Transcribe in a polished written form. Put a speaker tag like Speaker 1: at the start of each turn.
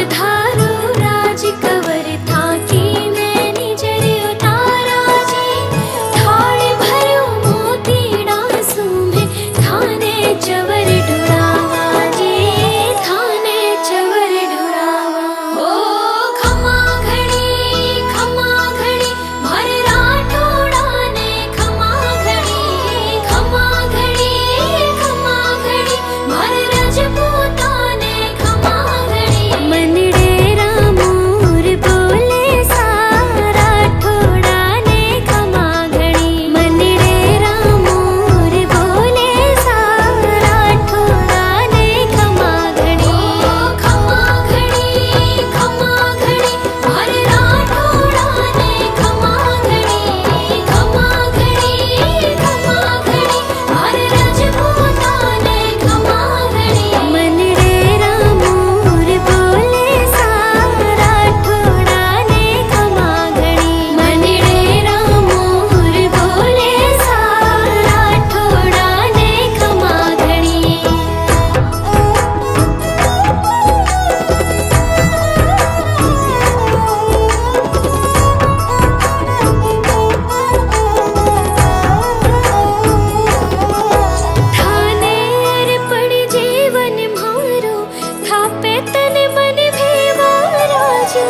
Speaker 1: पधारो राज कवर थाकी नैनी जर उतारा जी। थाल भरो मोतीड़ा सूमे थाने चवर ढुरावा जी। थाने चवर ढुरावा ओ खमा घड़ी भर राठोड़ा ने खमा घड़ी भर रजपूता ने खमा घड़ी। मनडेरा मोर बोले सारा ठोड़ा ने खमा घड़ी। मनडेरा मोर बोले सारा ठोड़ा ने खमा घड़ी। खमा घड़ी भर राठोड़ा ने खमा घड़ी। भर रजपूता ने खमा घड़ी। मनडेरा मोर बोले सारा ठोड़ा ने खमा घड़ी। मनडेरा मोर बोले सारा ठोड़ा ने खमा घड़ी। थाने अर्पण जीवन मारो थापे तन मन भेवा राजू।